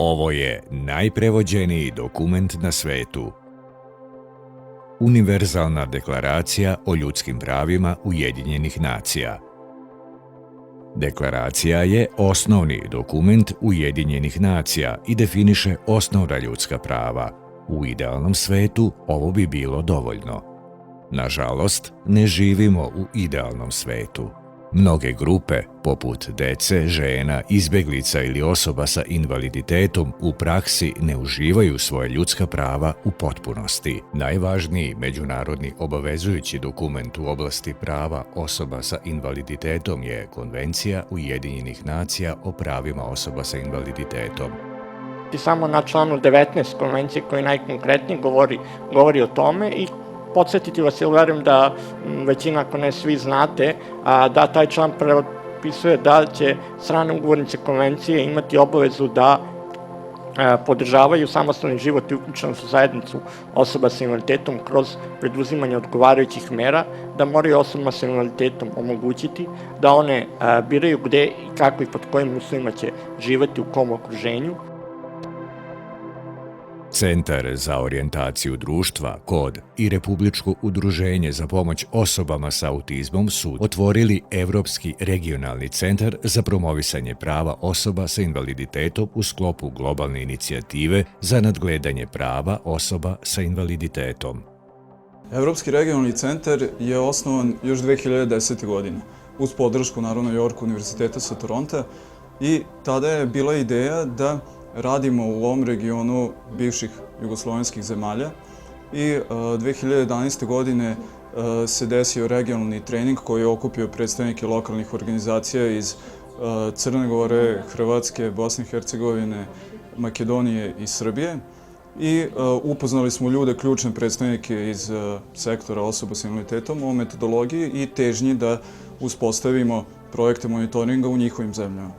Ovo je najprevođeniji dokument na svetu. Univerzalna deklaracija o ljudskim pravima Ujedinjenih nacija. Deklaracija je osnovni dokument Ujedinjenih nacija i definiše osnovna ljudska prava. U idealnom svetu ovo bi bilo dovoljno. Nažalost, ne živimo u idealnom svetu. Mnoge grupe, poput dece, žena, izbeglica ili osoba sa invaliditetom, u praksi ne uživaju svoje ljudska prava u potpunosti. Najvažniji međunarodni obavezujući dokument u oblasti prava osoba sa invaliditetom je Konvencija Ujedinjenih nacija o pravima osoba sa invaliditetom. I samo na članu 19 konvencije koji najkonkretnije govori o tome i podsjetiti vas, jer verujem da većina, ako ne svi znate, da taj član propisuje da će strane ugovornice konvencije imati obavezu da podržavaju samostalni život i uključenost u zajednicu osoba sa invaliditetom kroz preduzimanje odgovarajućih mera, da moraju osobama sa invaliditetom omogućiti da one biraju gde i kako i pod kojim uslovima će živeti, u kom okruženju. Centar za orijentaciju društva, KOD i Republičko udruženje za pomoć osobama sa autizmom su otvorili Evropski regionalni centar za promovisanje prava osoba sa invaliditetom u sklopu globalne inicijative za nadgledanje prava osoba sa invaliditetom. Evropski regionalni centar je osnovan još 2010. godine uz podršku, naravno, York univerziteta sa Toronta, i tada je bila ideja da radimo u ovom regionu bivših jugoslovenskih zemalja i 2011. godine se desio regionalni trening koji je okupio predstavnike lokalnih organizacija iz Crne Gore, Hrvatske, Bosne i Hercegovine, Makedonije i Srbije i upoznali smo ljude, ključne predstavnike iz sektora osoba sa invaliditetom o metodologiji i težnji da uspostavimo projekte monitoringa u njihovim zemljama.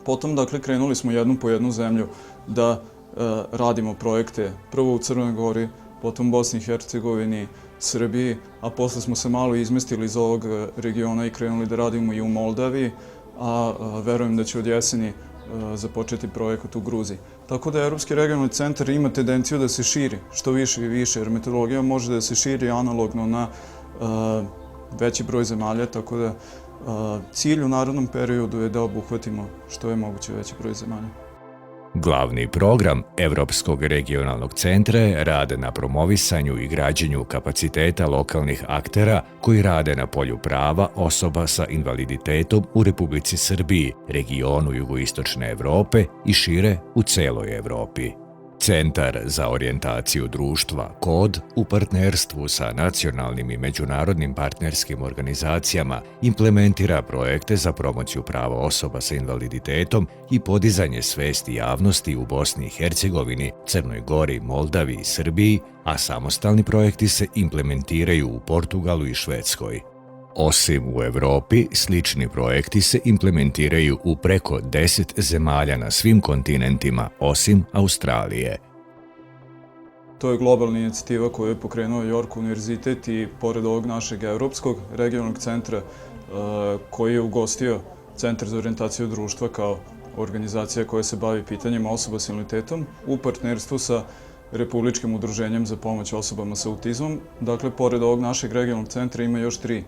Potom, dakle, krenuli smo jednu po jednu zemlju da radimo projekte, prvo u Crnoj Gori, potom u Bosni i Hercegovini, Srbiji, a posle smo se malo izmestili iz ovog regiona i krenuli da radimo i u Moldaviji, a verujem da će od jeseni započeti projekat u Gruziji. Tako da Evropski regionalni centar ima tendenciju da se širi što više i više, jer metodologija može da se širi analogno na veći broj zemalja, tako da cilj u narednom periodu je da obuhvatimo što je moguće veći broj zemalja. Glavni program Evropskog regionalnog centra je rad na promovisanju i građenju kapaciteta lokalnih aktera koji rade na polju prava osoba sa invaliditetom u Republici Srbiji, regionu jugoistočne Evrope i šire u celoj Evropi. Centar za orijentaciju društva, KOD, u partnerstvu sa nacionalnim i međunarodnim partnerskim organizacijama implementira projekte za promociju prava osoba sa invaliditetom i podizanje svesti javnosti u Bosni i Hercegovini, Crnoj Gori, Moldaviji i Srbiji, a samostalni projekti se implementiraju u Portugalu i Švedskoj. Osim u Evropi, slični projekti se implementiraju u preko 10 zemalja na svim kontinentima, osim Australije. To je globalna inicijativa koju je pokrenuo York univerzitet i pored ovog našeg Evropskog regionalnog centra koji je ugostio Centar za orijentaciju društva kao organizacija koja se bavi pitanjima osoba s invaliditetom u partnerstvu sa Republičkim udruženjem za pomoć osobama sa autizmom. Dakle, pored ovog našeg regionalnog centra ima još 3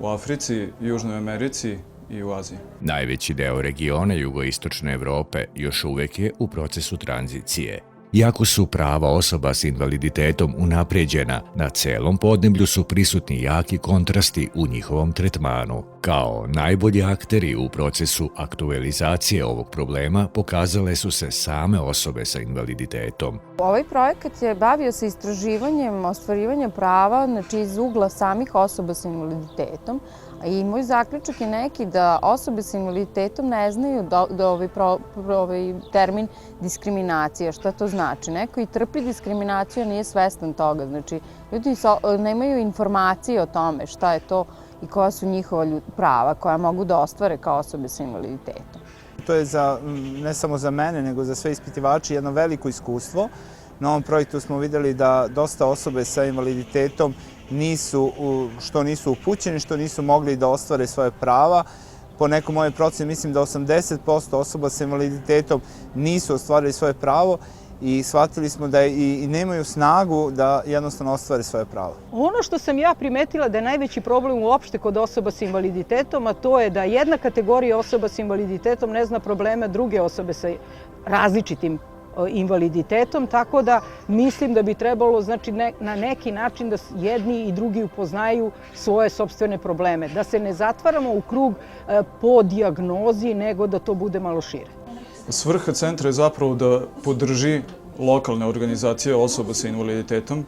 u Africi, Južnoj Americi i u Aziji. Najveći deo regiona jugoistočne Evrope još uvek je u procesu tranzicije. Iako su prava osoba s invaliditetom unapređena, na celom podneblju su prisutni jaki kontrasti u njihovom tretmanu. Kao najbolji akteri u procesu aktualizacije ovog problema pokazale su se same osobe sa invaliditetom. Ovaj projekat je bavio se istraživanjem ostvarivanja prava iz ugla samih osoba sa invaliditetom, i moj zaključak je neki da osobe sa invaliditetom ne znaju ovaj termin diskriminacija, šta to znači. Neko i trpi diskriminaciju, a nije svestan toga. Znači, ljudi nemaju informacije o tome šta je to i koja su njihova prava koja mogu da ostvare kao osobe sa invaliditetom. To je ne samo za mene, nego za sve ispitivače jedno veliko iskustvo. Na ovom projektu smo videli da dosta osobe sa invaliditetom nisu upućeni, što nisu mogli da ostvare svoje prava, po nekoj mojoj proceni, mislim da 80% osoba sa invaliditetom nisu ostvarili svoje pravo i shvatili smo da i nemaju snagu da jednostavno ostvare svoje pravo. Ono što sam ja primetila da je najveći problem uopšte kod osoba sa invaliditetom, a to je da jedna kategorija osoba sa invaliditetom ne zna probleme druge osobe sa različitim invaliditetom, tako da mislim da bi trebalo na neki način da jedni i drugi upoznaju svoje sopstvene probleme, da se ne zatvaramo u krug po dijagnozi, nego da to bude malo šire. Svrha centra je zapravo da podrži lokalne organizacije osoba sa invaliditetom,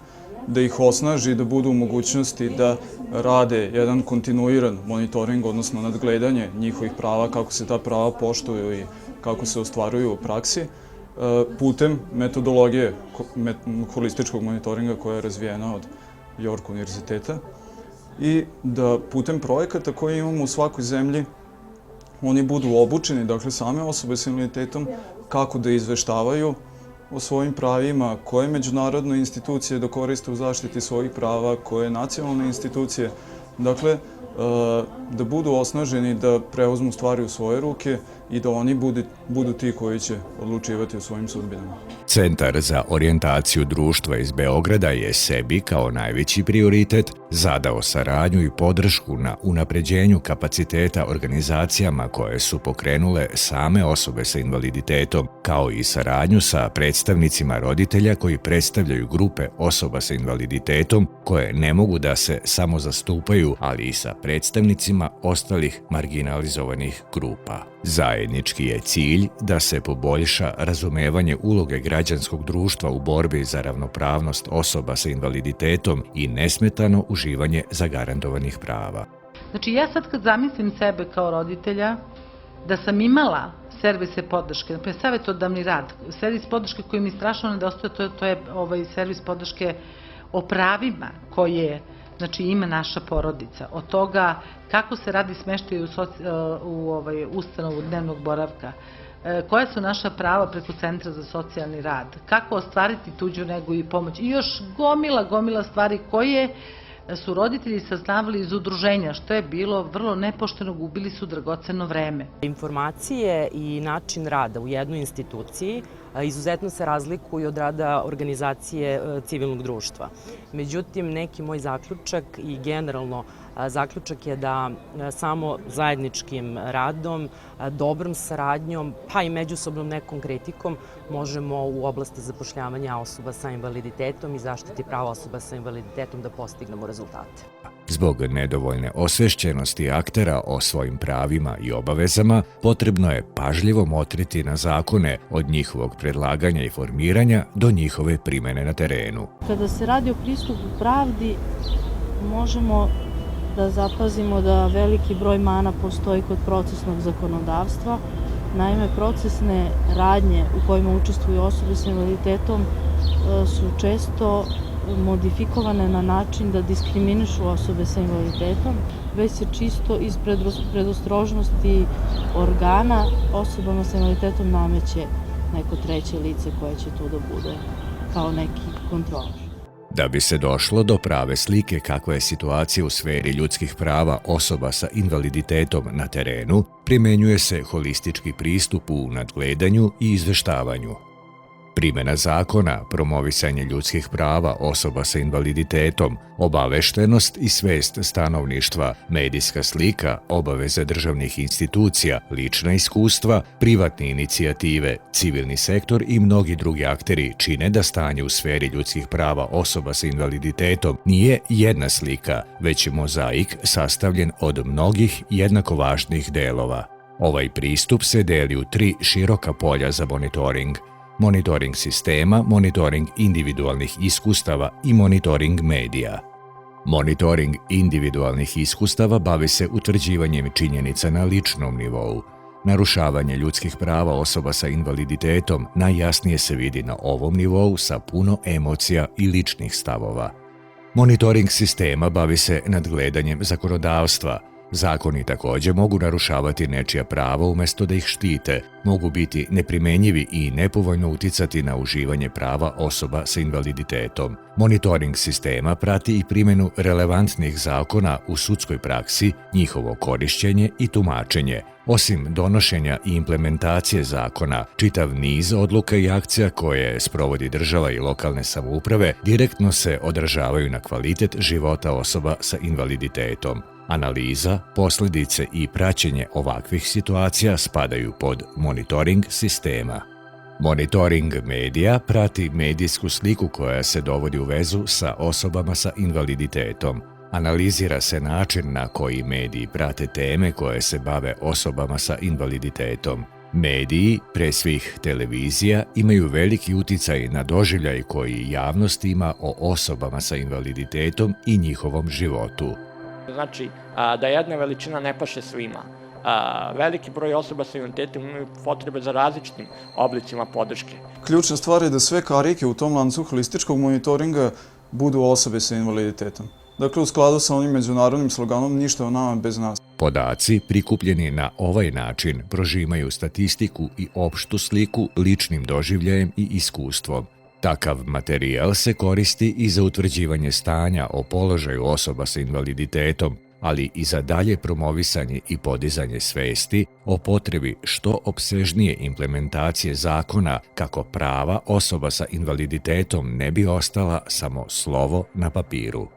da ih osnaži, da budu u mogućnosti da rade jedan kontinuiran monitoring, odnosno nadgledanje njihovih prava, kako se ta prava poštuju i kako se ostvaruju u praksi, putem metodologije holističkog monitoringa koja je razvijena od York univerziteta i da putem projekata koje imamo u svakoj zemlji oni budu obučeni, dakle same osobe s invaliditetom, kako da izveštavaju o svojim pravima, koje međunarodne institucije da koriste u zaštiti svojih prava, koje nacionalne institucije, dakle da budu osnaženi da preuzmu stvari u svoje ruke i da oni budu ti koji će odlučivati o svojim sudbinama. Centar za orijentaciju društva iz Beograda je sebi kao najveći prioritet zadao saradnju i podršku na unapređenju kapaciteta organizacijama koje su pokrenule same osobe sa invaliditetom, kao i saradnju sa predstavnicima roditelja koji predstavljaju grupe osoba sa invaliditetom koje ne mogu da se samo zastupaju, ali i sa predstavnicima ostalih marginalizovanih grupa. Zajednički je cilj da se poboljša razumevanje uloge građanskog društva u borbi za ravnopravnost osoba sa invaliditetom i nesmetano uživanje zagarantovanih prava. Znači ja sad kad zamislim sebe kao roditelja, da sam imala servise podrške, naprijed savjetodavni rad, servis podrške koji mi strašno nedostaje, to je servis podrške o pravima koje ima naša porodica, od toga kako se radi smeštaj u ustanovu dnevnog boravka, koja su naša prava preko Centra za socijalni rad, kako ostvariti tuđu negu i pomoć i još gomila stvari koje su roditelji saznavali iz udruženja, što je bilo vrlo nepošteno, gubili su dragoceno vreme. Informacije i način rada u jednoj instituciji izuzetno se razlikuju od rada organizacije civilnog društva. Međutim, neki moj zaključak i generalno zaključak je da samo zajedničkim radom, dobrom saradnjom, pa i međusobnom nekom kritikom možemo u oblasti zapošljavanja osoba sa invaliditetom i zaštiti prava osoba sa invaliditetom da postignemo rezultate. Zbog nedovoljne osvešćenosti aktera o svojim pravima i obavezama, potrebno je pažljivo motriti na zakone od njihovog predlaganja i formiranja do njihove primene na terenu. Kada se radi o pristupu pravdi, možemo da zapazimo da veliki broj mana postoji kod procesnog zakonodavstva. Naime, procesne radnje u kojima učestvuju osobe s invaliditetom su često modifikovane na način da diskriminišu osobe sa invaliditetom, već se čisto iz predostrožnosti organa osobama sa invaliditetom nameće neko treće lice koje će tu da bude kao neki kontrolor. Da bi se došlo do prave slike kakva je situacija u sferi ljudskih prava osoba sa invaliditetom na terenu, primenjuje se holistički pristup u nadgledanju i izveštavanju. Primjena zakona, promovisanje ljudskih prava osoba sa invaliditetom, obaveštenost i svest stanovništva, medijska slika, obaveze državnih institucija, lična iskustva, privatne inicijative, civilni sektor i mnogi drugi akteri čine da stanje u sferi ljudskih prava osoba sa invaliditetom nije jedna slika, već je mozaik sastavljen od mnogih jednako važnih delova. Ovaj pristup se deli u 3 široka polja za monitoring: monitoring sistema, monitoring individualnih iskustava i monitoring medija. Monitoring individualnih iskustava bavi se utvrđivanjem činjenica na ličnom nivou. Narušavanje ljudskih prava osoba sa invaliditetom najjasnije se vidi na ovom nivou sa puno emocija i ličnih stavova. Monitoring sistema bavi se nadgledanjem zakonodavstva. Zakoni takođe mogu narušavati nečija prava umesto da ih štite, mogu biti neprimenjivi i nepovoljno uticati na uživanje prava osoba sa invaliditetom. Monitoring sistema prati i primjenu relevantnih zakona u sudskoj praksi, njihovo korišćenje i tumačenje. Osim donošenja i implementacije zakona, čitav niz odluka i akcija koje sprovodi država i lokalne samouprave direktno se odražavaju na kvalitet života osoba sa invaliditetom. Analiza, posljedice i praćenje ovakvih situacija spadaju pod monitoring sistema. Monitoring medija prati medijsku sliku koja se dovodi u vezu sa osobama sa invaliditetom. Analizira se način na koji mediji prate teme koje se bave osobama sa invaliditetom. Mediji, pre svih televizija, imaju veliki uticaj na doživljaj koji javnost ima o osobama sa invaliditetom i njihovom životu. Znači, da jedna veličina ne paše svima. Veliki broj osoba sa invaliditetom imaju potrebe za različitim oblicima podrške. Ključna stvar je da sve karike u tom lancu holističkog monitoringa budu osobe sa invaliditetom. Dakle, u skladu sa onim međunarodnim sloganom ništa o nama bez nas. Podaci prikupljeni na ovaj način prožimaju statistiku i opštu sliku ličnim doživljajem i iskustvom. Takav materijal se koristi i za utvrđivanje stanja o položaju osoba sa invaliditetom, ali i za dalje promovisanje i podizanje svesti o potrebi što opsežnije implementacije zakona kako prava osoba sa invaliditetom ne bi ostala samo slovo na papiru.